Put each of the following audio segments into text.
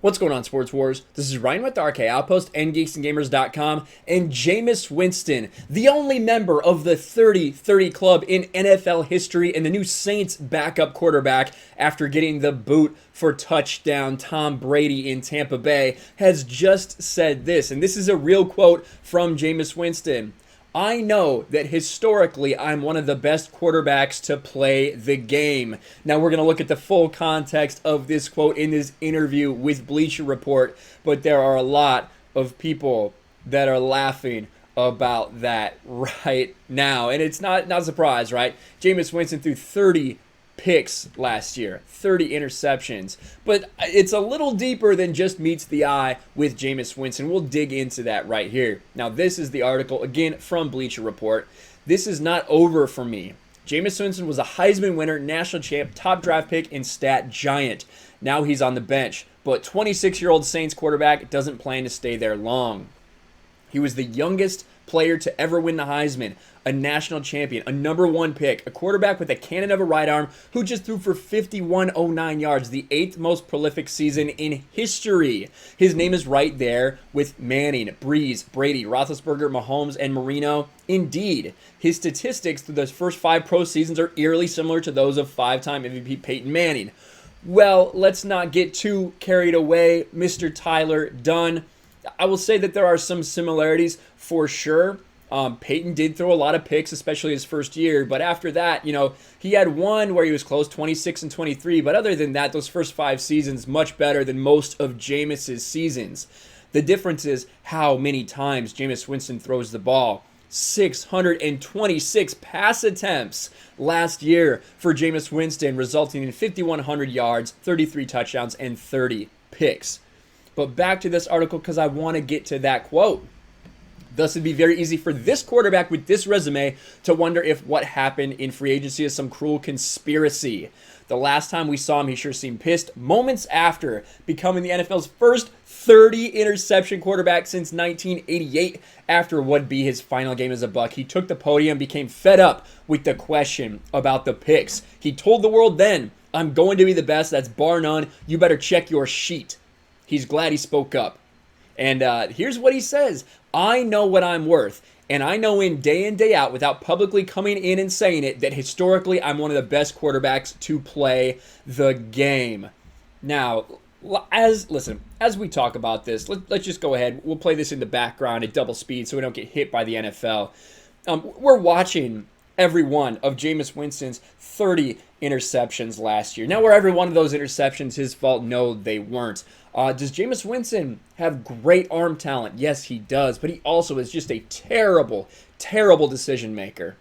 What's going on, Sports Wars? This is Ryan with the RK Outpost and GeeksandGamers.com, and Jameis Winston, the only member of the 30-30 club in NFL history and the new Saints backup quarterback after getting the boot for touchdown Tom Brady in Tampa Bay, has just said this, and this is a real quote from Jameis Winston. I know that historically I'm one of the best quarterbacks to play the game. Now we're going to look at the full context of this quote in this interview with Bleacher Report, but there are a lot of people that are laughing about that right now. And it's not a surprise, right? Jameis Winston threw 30 picks last year, 30 interceptions, but it's a little deeper than just meets the eye with Jameis Winston. We'll dig into that right here. Now, this is the article, again, from Bleacher Report. This is not over for me. Jameis Winston was a Heisman winner, national champ, top draft pick, and stat giant. Now he's on the bench, but 26-year-old Saints quarterback doesn't plan to stay there long. He was the youngest player to ever win the Heisman, a national champion, a number one pick, a quarterback with a cannon of a right arm who just threw for 5109 yards, the 8th most prolific season in history. His name is right there with Manning, Brees, Brady, Roethlisberger, Mahomes, and Marino. Indeed, his statistics through those first 5 pro seasons are eerily similar to those of 5-time MVP Peyton Manning. Well, let's not get too carried away, Mr. Tyler Dunn. I will say that there are some similarities for sure. Peyton did throw a lot of picks, especially his first year, but after that, he had one where he was close, 26 and 23, but other than that, those first 5 seasons, much better than most of Jameis's seasons. The difference is how many times Jameis Winston throws the ball. 626 pass attempts last year for Jameis Winston, resulting in 5,100 yards, 33 touchdowns, and 30 picks. But back to this article because I want to get to that quote. Thus, it'd be very easy for this quarterback with this resume to wonder if what happened in free agency is some cruel conspiracy. The last time we saw him, he sure seemed pissed. Moments after becoming the NFL's first 30-interception quarterback since 1988, after what would be his final game as a Buck, he took the podium, became fed up with the question about the picks. He told the world then, "I'm going to be the best. That's bar none. You better check your sheet." He's glad he spoke up. And here's what he says. I know what I'm worth. And I know in day out, without publicly coming in and saying it, that historically I'm one of the best quarterbacks to play the game. Now, as we talk about this, let's just go ahead. We'll play this in the background at double speed so we don't get hit by the NFL. We're watching every one of Jameis Winston's 30 interceptions last year. Now, were every one of those interceptions his fault? No, they weren't. Does Jameis Winston have great arm talent? Yes, he does, but he also is just a terrible, terrible decision maker.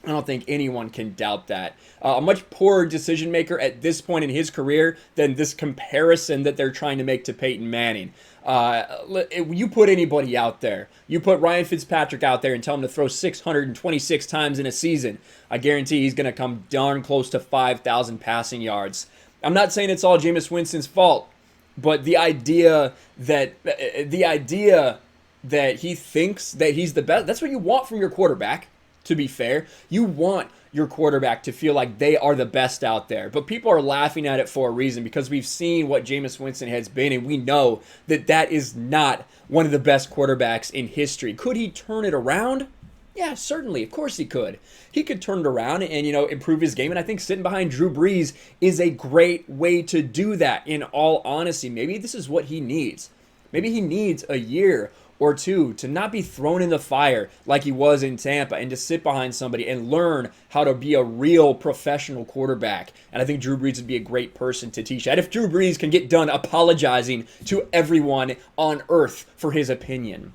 I don't think anyone can doubt that. A much poorer decision maker at this point in his career than this comparison that they're trying to make to Peyton Manning. You put anybody out there, you put Ryan Fitzpatrick out there and tell him to throw 626 times in a season, I guarantee he's going to come darn close to 5,000 passing yards. I'm not saying it's all Jameis Winston's fault, but the idea that he thinks that he's the best, that's what you want from your quarterback. To be fair, you want your quarterback to feel like they are the best out there. But people are laughing at it for a reason because we've seen what Jameis Winston has been, and we know that that is not one of the best quarterbacks in history. Could he turn it around? Yeah, certainly. Of course he could. He could turn it around and, improve his game. And I think sitting behind Drew Brees is a great way to do that, in all honesty. Maybe this is what he needs. Maybe he needs a year or two to not be thrown in the fire like he was in Tampa and to sit behind somebody and learn how to be a real professional quarterback. And I think Drew Brees would be a great person to teach that. If Drew Brees can get done apologizing to everyone on earth for his opinion.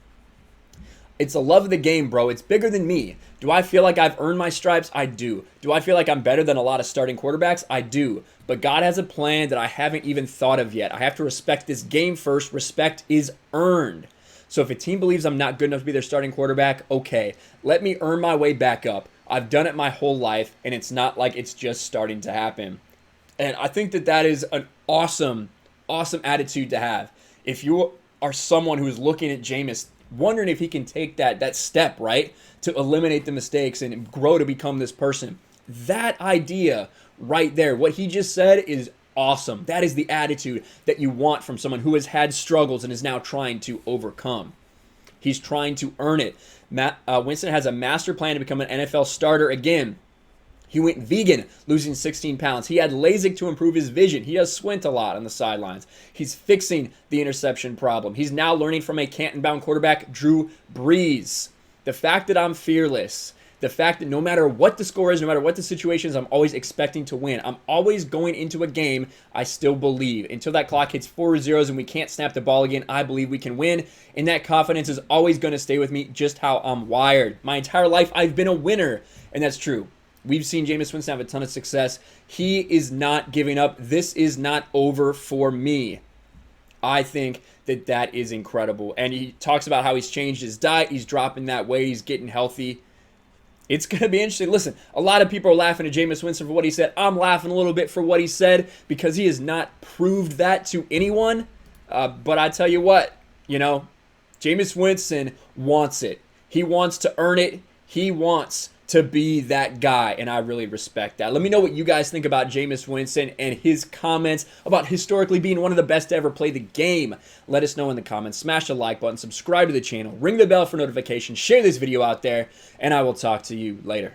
It's the love of the game, bro. It's bigger than me. Do I feel like I've earned my stripes? I do. Do I feel like I'm better than a lot of starting quarterbacks? I do. But God has a plan that I haven't even thought of yet. I have to respect this game first. Respect is earned. So if a team believes I'm not good enough to be their starting quarterback, okay, let me earn my way back up. I've done it my whole life, and it's not like it's just starting to happen. And I think that is an awesome, awesome attitude to have. If you are someone who is looking at Jameis, wondering if he can take that step, right, to eliminate the mistakes and grow to become this person, that idea right there, what he just said, is awesome. That is the attitude that you want from someone who has had struggles and is now trying to overcome. He's trying to earn it. Winston has a master plan to become an NFL starter again. He went vegan, losing 16 pounds. He had LASIK to improve his vision. He does squint a lot on the sidelines. He's fixing the interception problem. He's now learning from a Canton-bound quarterback, Drew Brees. The fact that I'm fearless, the fact that no matter what the score is, no matter what the situation is, I'm always expecting to win. I'm always going into a game, I still believe. Until that clock hits 4 zeros and we can't snap the ball again, I believe we can win. And that confidence is always going to stay with me, just how I'm wired. My entire life, I've been a winner, and that's true. We've seen Jameis Winston have a ton of success. He is not giving up. This is not over for me. I think that that is incredible. And he talks about how he's changed his diet. He's dropping that weight. He's getting healthy. It's going to be interesting. Listen, a lot of people are laughing at Jameis Winston for what he said. I'm laughing a little bit for what he said because he has not proved that to anyone. But I tell you what, Jameis Winston wants it. He wants to earn it. He wants to be that guy, and I really respect that. Let me know what you guys think about Jameis Winston and his comments about historically being one of the best to ever play the game. Let us know in the comments. Smash the like button, subscribe to the channel, ring the bell for notifications, share this video out there, and I will talk to you later.